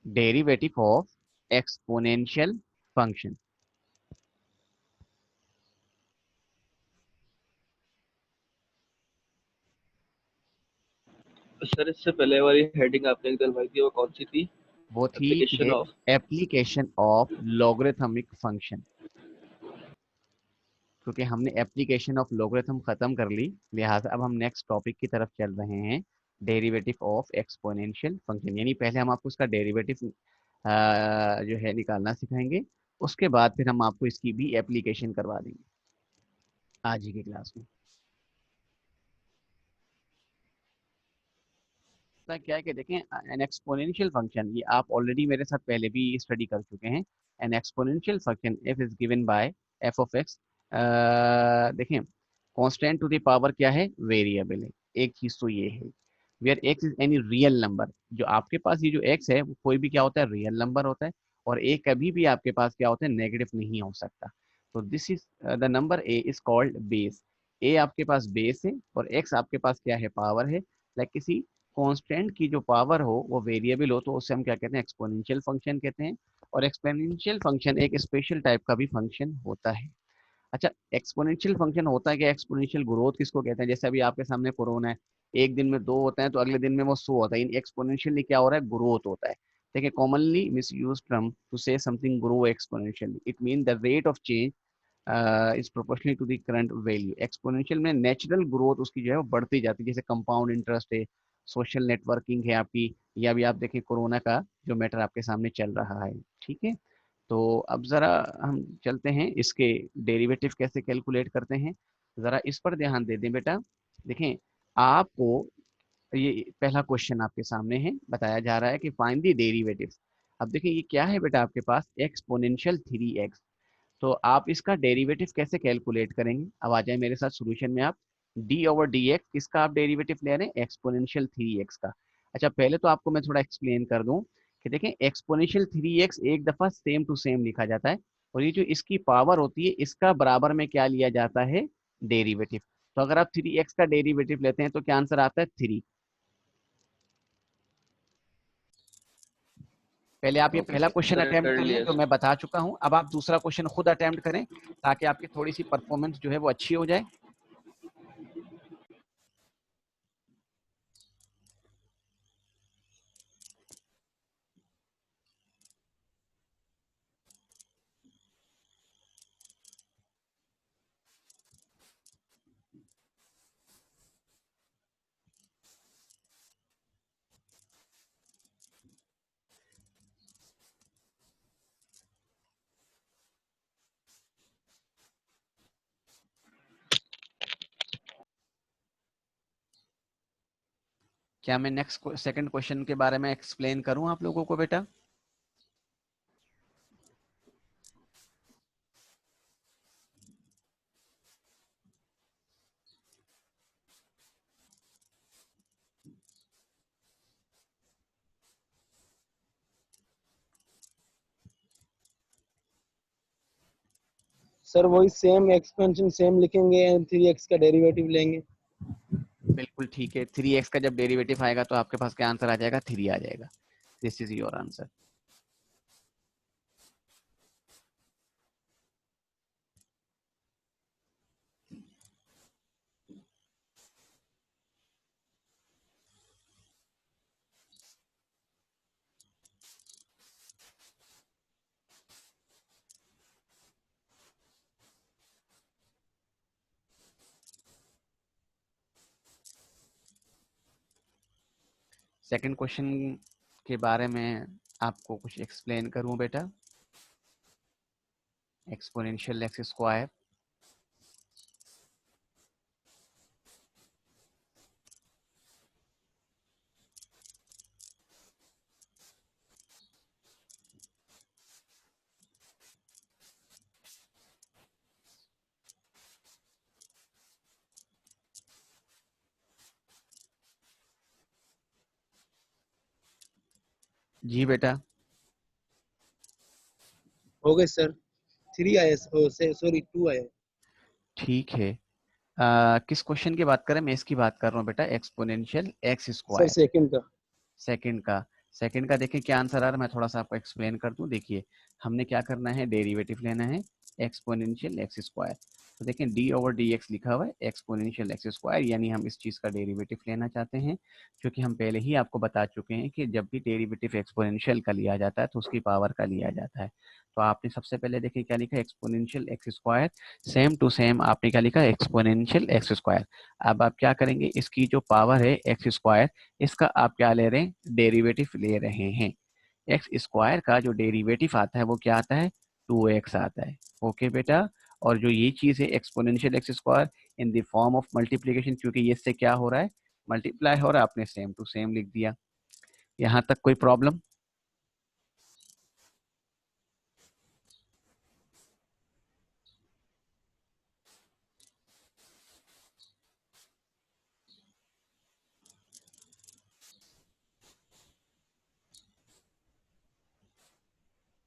Derivative of exponential function. Sir इससे पहले वाली हेडिंग आपने एक डलवाई थी वो कौन सी थी? वो थी application of. Application of logarithmic function. क्योंकि हमने एप्लीकेशन ऑफ लॉगरिथम खत्म कर ली, लिहाजा अब हम नेक्स्ट टॉपिक की तरफ चल रहे हैं, डेरिवेटिव ऑफ एक्सपोनेंशियल फंक्शन। यानी पहले हम आपको इसका डेरिवेटिव जो है निकालना सिखाएंगे, उसके बाद फिर हम आपको इसकी भी एप्लीकेशन करवा देंगे आज ही की क्लास में। तो क्या है कि देखें, एन एक्सपोनेंशियल फंक्शन, ये आप ऑलरेडी मेरे साथ पहले भी स्टडी कर चुके हैं। An exponential function f is given by f of x. देखें, कांस्टेंट टू द पावर क्या है, वेरिएबल है। एक चीज तो ये है, where x is any real number. जो आपके पास ये जो एक्स है वो कोई भी क्या होता है, रियल नंबर होता है। और ए कभी भी आपके पास क्या होता है, नेगेटिव नहीं हो सकता। तो this is the number A is called base. A आपके पास बेस है और एक्स आपके पास क्या है, पावर है। लाइक किसी कांस्टेंट की जो पावर हो वो वेरिएबल हो, तो उससे हम क्या कहते हैं, एक्सपोनेंशियल फंक्शन कहते हैं। और एक्सपोनेंशियल फंक्शन एक स्पेशल टाइप का भी फंक्शन होता है। अच्छा, एक्सपोनेंशियल फंक्शन होता है क्या, एक्सपोनेंशियल ग्रोथ किसको कहते हैं? जैसे अभी आपके सामने कोरोना है, एक दिन में 2 होता है तो अगले दिन में वो 100 होता है। इन एक्सपोनेंशियली क्या हो रहा है, ग्रोथ होता है। देखिए, commonly misused term to say something grow exponentially, it mean the rate of change is proportional to the current value. Exponential में नेचुरल ग्रोथ उसकी जो है वो बढ़ती जाती है, जैसे कंपाउंड इंटरेस्ट है, सोशल नेटवर्किंग है आपकी, या भी आप देखें कोरोना का जो मैटर आपके सामने चल रहा है। ठीक है, तो अब जरा हम चलते हैं, इसके डेरिवेटिव कैसे कैलकुलेट करते हैं, जरा इस पर ध्यान दे दें बेटा। देखें, आपको ये पहला क्वेश्चन आपके सामने है, बताया जा रहा है कि फाइंड द डेरिवेटिव। अब देखिए ये क्या है बेटा, आपके पास एक्सपोनेंशियल 3x। तो आप इसका डेरिवेटिव कैसे कैलकुलेट करेंगे, अब आ जाए मेरे साथ सोल्यूशन में। आप डी ओवर डी एक्स, किसका आप डेरिवेटिव ले रहे हैं, एक्सपोनेंशियल 3x का। अच्छा, पहले तो आपको मैं थोड़ा एक्सप्लेन कर दूं कि देखें, एक्सपोनेंशियल 3x एक दफा सेम टू सेम लिखा जाता है, और ये जो इसकी पावर होती है इसका बराबर में क्या लिया जाता है, डेरिवेटिव। तो अगर आप 3x का डेरिवेटिव लेते हैं तो क्या आंसर आता है, 3। पहले आप ये ओके पहला क्वेश्चन सर, अटेम्प्ट कर कर लें लिया जो मैं इसको। बता चुका हूं, अब आप दूसरा क्वेश्चन खुद अटेम्प्ट करें ताकि आपकी थोड़ी सी परफॉर्मेंस जो है वो अच्छी हो जाए। क्या मैं नेक्स्ट सेकंड क्वेश्चन के बारे में एक्सप्लेन करूं आप लोगों को बेटा? सर वही सेम एक्सपेंशन सेम लिखेंगे एंड 3x का डेरिवेटिव लेंगे। बिल्कुल ठीक है, 3x का जब डेरिवेटिव आएगा तो आपके पास क्या आंसर आ जाएगा, 3 आ जाएगा। This is your answer. Second question के बारे में आपको कुछ एक्सप्लेन करूं बेटा। एक्सपोनेंशियल एक्स स्क्वायर, जी बेटा। हो गए सर। 3 आया, सॉरी 2 आया। ठीक है, किस क्वेश्चन की बात करें, मैं इसकी बात कर रहा हूँ बेटा, exponential x sir square. Second का। सेकंड का, सेकंड का देखें क्या आंसर आ रहा है, मैं थोड़ा सा आपको एक्सप्लेन कर दूं। देखिए हमने क्या करना है, डेरिवेटिव लेना है एक्सपोनेंशियल एक्स स्क्वायर। तो देखें डी ओवर डी एक्स लिखा हुआ है एक्सपोनेंशियल एक्स स्क्वायर, यानी हम इस चीज़ का डेरिवेटिव लेना चाहते हैं। क्योंकि हम पहले ही आपको बता चुके हैं कि जब भी डेरिवेटिव एक्सपोनेंशियल का लिया जाता है तो उसकी पावर का लिया जाता है। तो आपने सबसे पहले देखिए क्या लिखा है, exponential x square, same to same आपने क्या लिखा है, एक्सपोनेंशियल एक्स स्क्वायर। अब आप क्या करेंगे, इसकी जो पावर है एक्स स्क्वायर, इसका आप क्या ले रहे हैं, डेरिवेटिव ले रहे हैं। एक्स स्क्वायर का जो डेरिवेटिव आता है वो क्या आता है, 2x आता है। ओके बेटा, और जो ये चीज़ है exponential x square in the form of multiplication, क्योंकि ये इससे क्या हो रहा है, मल्टीप्लाई हो रहा है, आपने सेम टू सेम लिख दिया। यहाँ तक कोई प्रॉब्लम?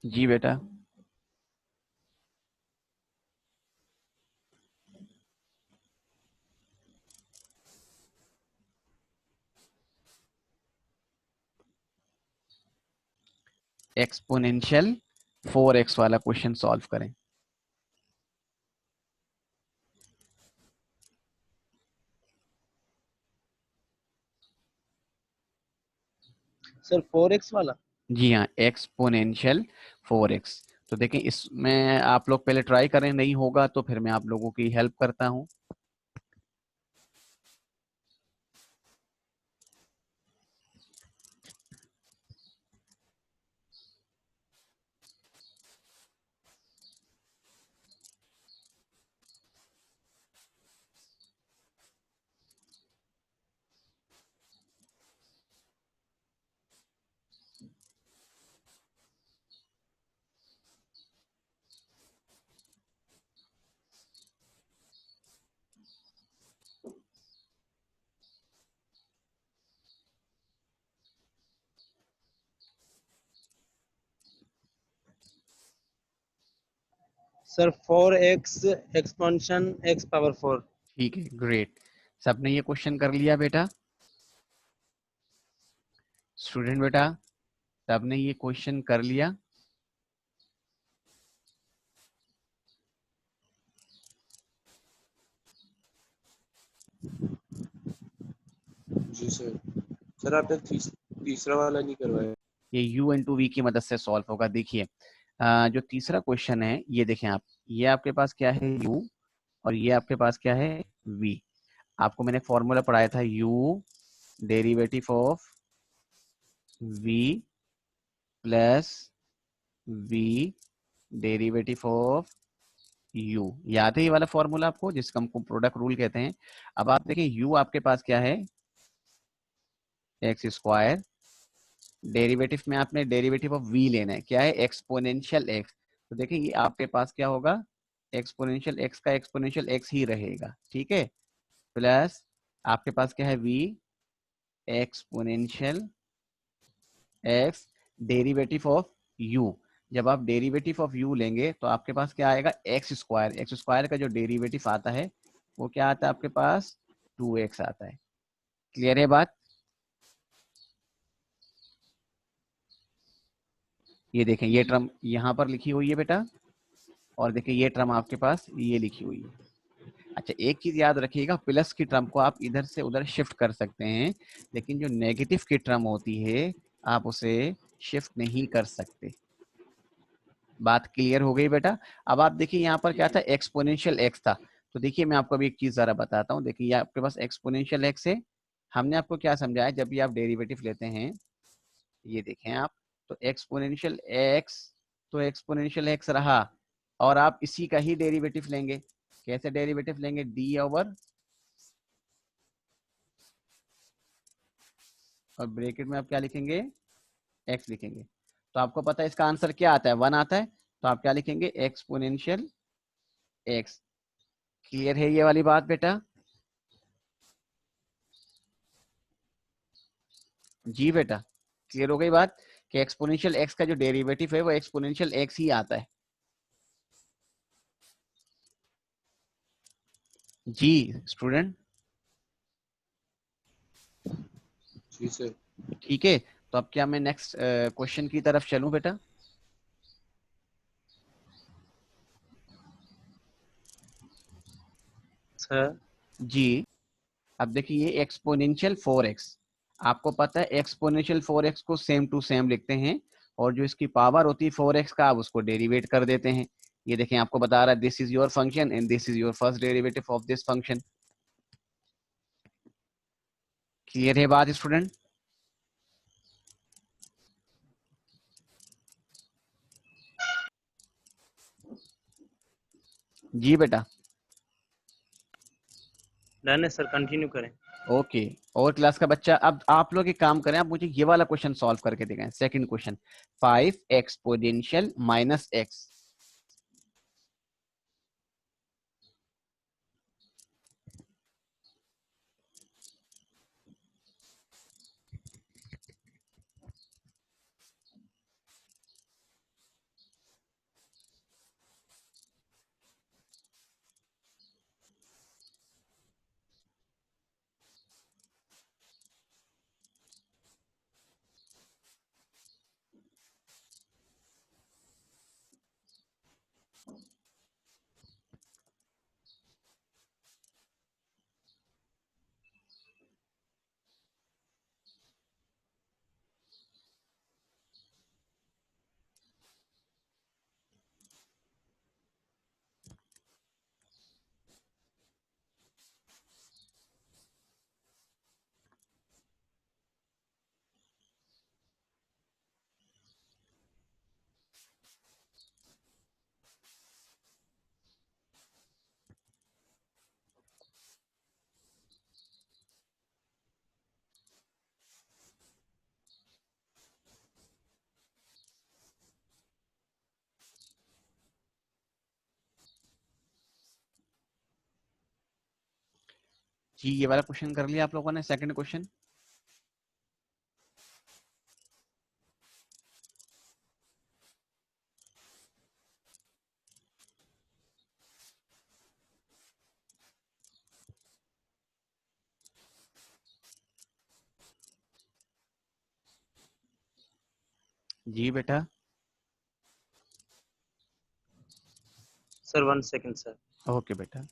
जी बेटा। एक्सपोनेंशियल 4x वाला क्वेश्चन सॉल्व करें। सर 4x वाला। जी हाँ, एक्सपोनेंशियल 4x। तो देखें इसमें आप लोग पहले ट्राई करें, नहीं होगा तो फिर मैं आप लोगों की हेल्प करता हूँ। Sir 4x expansion x power 4। ठीक है, ग्रेट। सबने ये क्वेश्चन कर लिया बेटा? स्टूडेंट बेटा, सबने ये क्वेश्चन कर लिया? जी सर। सर आपने तीसरा वाला नहीं करवाया। ये u इंटू वी की मदद से सॉल्व होगा। देखिए जो तीसरा क्वेश्चन है, ये देखें आप, ये आपके पास क्या है u, और ये आपके पास क्या है v। आपको मैंने फॉर्मूला पढ़ाया था, u derivative of v plus v derivative of u। याद है ये वाला फॉर्मूला आपको, जिसको हम प्रोडक्ट रूल कहते हैं। अब आप देखें u आपके पास क्या है, एक्स स्क्वायर, डेरिवेटिव में आपने डेरिवेटिव ऑफ v लेना है, क्या है, एक्सपोनेंशियल x। तो देखिए ये आपके पास क्या होगा, एक्सपोनेंशियल x का एक्सपोनेंशियल x ही रहेगा, ठीक है। प्लस आपके पास क्या है, v exponential x derivative of u। जब आप डेरिवेटिव ऑफ u लेंगे तो आपके पास क्या आएगा, एक्स स्क्वायर। एक्स स्क्वायर का जो डेरिवेटिव आता है वो क्या आता है आपके पास, 2x आता है। क्लियर है बात? ये देखें ये टर्म यहाँ पर लिखी हुई है बेटा, और देखिए ये टर्म आपके पास ये लिखी हुई है। अच्छा एक चीज याद रखिएगा, प्लस की टर्म को आप इधर से उधर शिफ्ट कर सकते हैं, लेकिन जो नेगेटिव की टर्म होती है आप उसे शिफ्ट नहीं कर सकते। बात क्लियर हो गई बेटा? अब आप देखिए यहाँ पर क्या था, एक्सपोनेंशियल एक्स था। तो देखिए मैं आपको अभी एक चीज जरा बताता हूँ। देखिए ये आपके पास एक्सपोनेंशियल एक्स है। हमने आपको क्या समझाया, जब भी आप डेरिवेटिव लेते हैं, ये देखें आप, तो एक्सपोनेंशियल एक्स, तो एक्सपोनेंशियल एक्स रहा, और आप इसी का ही डेरिवेटिव लेंगे। कैसे डेरिवेटिव लेंगे, डी ओवर, और ब्रैकेट में आप क्या लिखेंगे, एक्स लिखेंगे। तो आपको पता है इसका आंसर क्या आता है, 1 आता है। तो आप क्या लिखेंगे, एक्सपोनेंशियल एक्स। क्लियर है ये वाली बात बेटा? जी बेटा, क्लियर हो गई बात कि एक्सपोनेंशियल एक्स का जो डेरिवेटिव है वो एक्सपोनेंशियल एक्स ही आता है। जी स्टूडेंट, जी सर। ठीक है। तो अब क्या मैं नेक्स्ट क्वेश्चन की तरफ चलूं बेटा? सर जी। अब देखिए ये एक्सपोनेंशियल 4x, आपको पता है एक्सपोनेंशियल 4x को सेम टू सेम लिखते हैं, और जो इसकी पावर होती है 4x का, आप उसको डेरिवेट कर देते हैं। ये देखें आपको बता रहा है this is your function and this is your first derivative of this function. Clear है बात स्टूडेंट? जी बेटा। डन है सर, कंटिन्यू करें। ओके। और क्लास का बच्चा, अब आप लोग एक काम करें, आप मुझे ये वाला क्वेश्चन सॉल्व करके दिखाएं। Second question, 5 exponential minus x. जी ये वाला क्वेश्चन कर लिया आप लोगों ने, सेकंड क्वेश्चन? जी बेटा। Sir 1 second sir. ओके बेटा।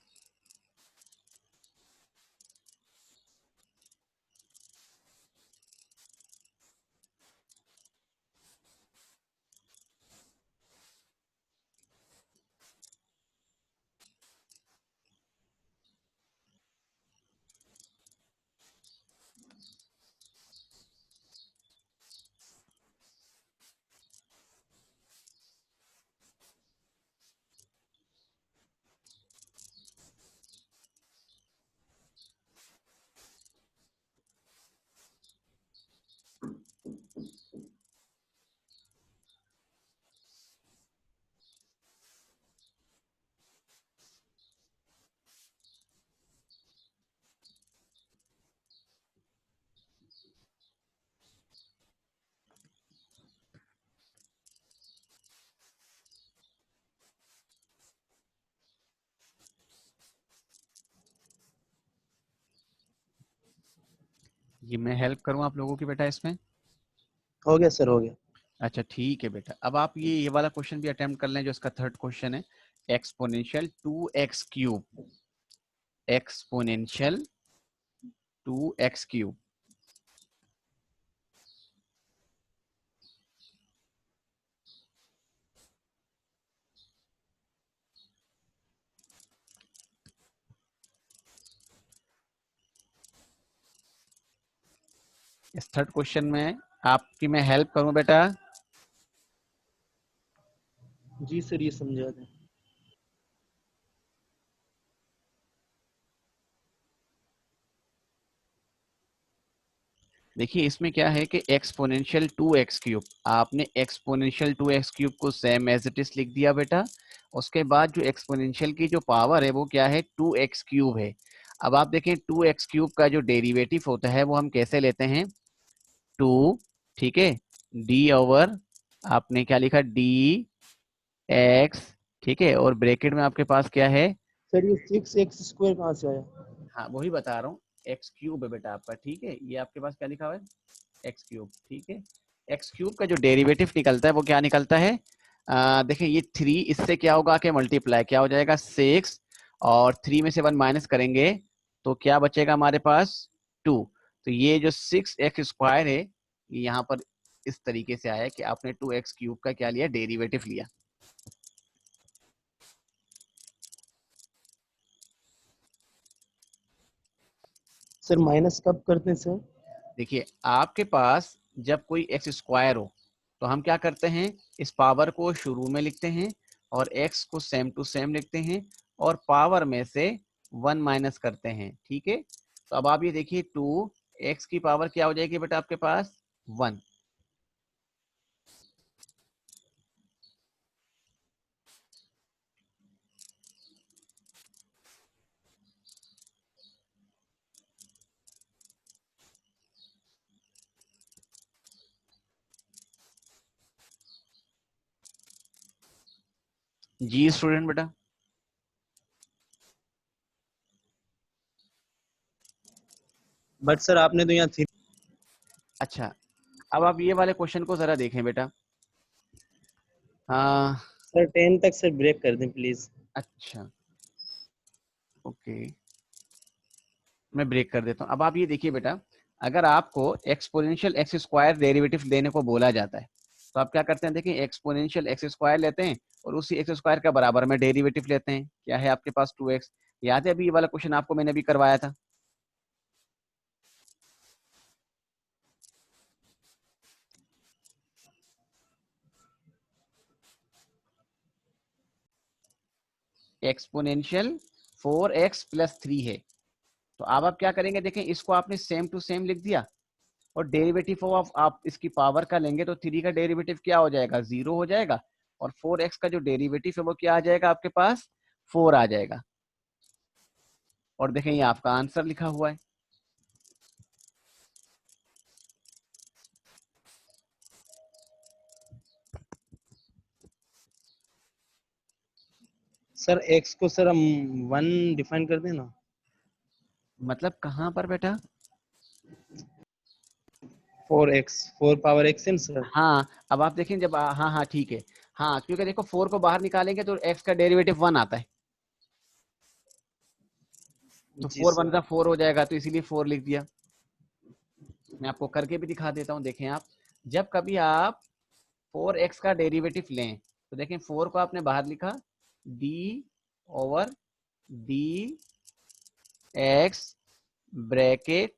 ये मैं हेल्प करूं आप लोगों की बेटा इसमें? हो गया सर, हो गया। अच्छा ठीक है बेटा। अब आप ये वाला क्वेश्चन भी अटेम्प्ट कर लें जो इसका थर्ड क्वेश्चन है, exponential 2x cube. Exponential 2x cube. इस थर्ड क्वेश्चन में आपकी मैं हेल्प करूं बेटा? जी सर, ये समझा दें। देखिए इसमें क्या है कि एक्सपोनेंशियल 2x क्यूब, आपने एक्सपोनेंशियल 2x क्यूब को सेम एज इट इज लिख दिया बेटा। उसके बाद जो एक्सपोनेंशियल की जो पावर है वो क्या है, 2x क्यूब है। अब आप देखें 2x क्यूब का जो डेरिवेटिव होता है वो हम कैसे लेते हैं, 2, ठीक है, डी ओवर, आपने क्या लिखा, डी एक्स, ठीक है, और ब्रैकेट में आपके पास क्या है, सर ये 6x² कहाँ से आया? हाँ वही बता रहा हूँ, एक्स क्यूब है बेटा आपका, ठीक है, ये आपके पास क्या लिखा हुआ है, एक्स क्यूब, ठीक है। एक्स क्यूब का जो डेरिवेटिव निकलता है वो क्या निकलता है, देखिए ये 3 इससे क्या होगा कि मल्टीप्लाई क्या हो जाएगा 6, और 3 में से 1 माइनस करेंगे तो क्या बचेगा हमारे पास 2। तो ये जो 6x² है ये यहाँ पर इस तरीके से आया कि आपने 2x क्यूब का क्या लिया, डेरिवेटिव लिया। सर माइनस कब करते हैं सर? देखिए आपके पास जब कोई x² हो तो हम क्या करते हैं, इस पावर को शुरू में लिखते हैं और x को सेम टू सेम लिखते हैं और पावर में से 1 माइनस करते हैं, ठीक है। तो अब आप ये देखिए 2x की पावर क्या हो जाएगी बेटा आपके पास 1। जी स्टूडेंट बेटा। बट सर आपने तो यहाँ थ्री। अच्छा अब आप ये वाले क्वेश्चन को जरा देखें बेटा। हाँ सर 10 तक सर ब्रेक कर दें प्लीज। अच्छा ओके, मैं ब्रेक कर देता हूँ। अब आप ये देखिए बेटा, अगर आपको एक्सपोनेंशियल x² डेरिवेटिव लेने को बोला जाता है तो आप क्या करते हैं, देखिए एक्सपोनेंशियल x² लेते हैं और उसी x² का बराबर में डेरिवेटिव लेते हैं। क्या है आपके पास 2x। याद है अभी ये वाला क्वेश्चन आपको मैंने अभी करवाया था। एक्सपोनेंशियल 4x + 3 है। तो अब आप क्या करेंगे, देखें इसको आपने सेम टू सेम लिख दिया और डेरिवेटिव ऑफ आप इसकी पावर का लेंगे तो 3 का डेरिवेटिव क्या हो जाएगा 0 हो जाएगा, और 4x का जो डेरिवेटिव है वो क्या आ जाएगा आपके पास 4 आ जाएगा। और देखें ये आपका आंसर लिखा हुआ है। सर एक्स को सर हम 1 डिफाइन कर देना। मतलब कहाँ पर बेटा, 4x 4 पावर x है ना सर। हाँ अब आप देखें जब हाँ हाँ ठीक है, हाँ क्योंकि देखो 4 को बाहर निकालेंगे तो x का डेरिवेटिव 1 आता है, तो जी 4 1 सर। का 4 हो जाएगा, तो इसीलिए 4 लिख दिया। मैं आपको करके भी दिखा देता हूँ। देखें आप, जब कभी आप 4x का डेरिवेटिव लें तो देखें 4 को आपने बाहर लिखा d/dx ब्रैकेट,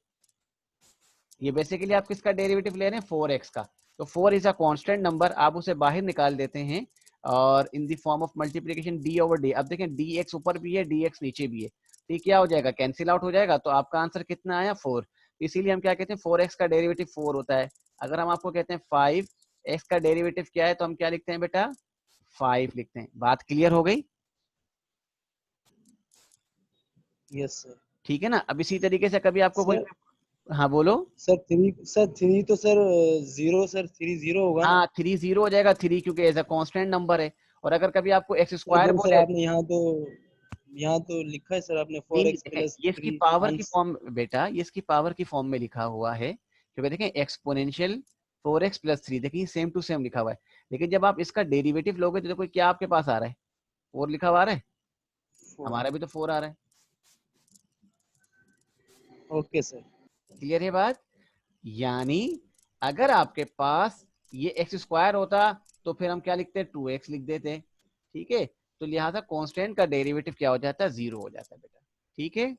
ये बेसिकली आप किसका डेरिवेटिव ले रहे हैं 4x का। तो 4 इज अ कांस्टेंट नंबर, आप उसे बाहर निकाल देते हैं और in the form of multiplication d/d। अब देखें dx ऊपर भी है dx नीचे भी है, तो ये क्या हो जाएगा कैंसिल आउट हो जाएगा। तो आपका आंसर कितना आया 4। इसीलिए हम क्या कहते हैं 4x का डेरिवेटिव 4 होता है। अगर हम आपको कहते हैं 5x का डेरिवेटिव क्या है तो हम क्या लिखते हैं बेटा 5 लिखते हैं। बात क्लियर हो गई। Yes sir. ठीक है ना। अब इसी तरीके से कभी आपको कोई, सर हाँ बोलो। सर 3 तो सर 0 सर 3 0 होगा ना। हाँ 3 0 हो जाएगा, 3 क्योंकि एज अ कांस्टेंट नंबर है। और अगर कभी आपको सर x² देन सर बोले, आपने यहाँ तो लिखा है सर आपने नहीं 4x देखें प्लस ये इसकी 3 पावर की आंसर। फॉर्म बेटा, ये इसकी पावर की फॉर्म में लिखा हुआ है, क्योंकि देखें एक्सपोनेंशियल 4x + 3 देखिए सेम टू सेम लिखा हुआ है। लेकिन जब आप इसका डेरिवेटिव लोगे तो देखो क्या आपके पास आ रहा है 4 लिखा हुआ आ रहा है, 4। हमारा भी तो 4 आ रहा है। Okay sir. क्लियर है बात। यानी अगर आपके पास ये x² होता तो फिर हम क्या लिखते 2x लिख देते, ठीक है। तो लिहाजा कांस्टेंट का डेरिवेटिव क्या हो जाता है 0 हो जाता है बेटा, ठीक है।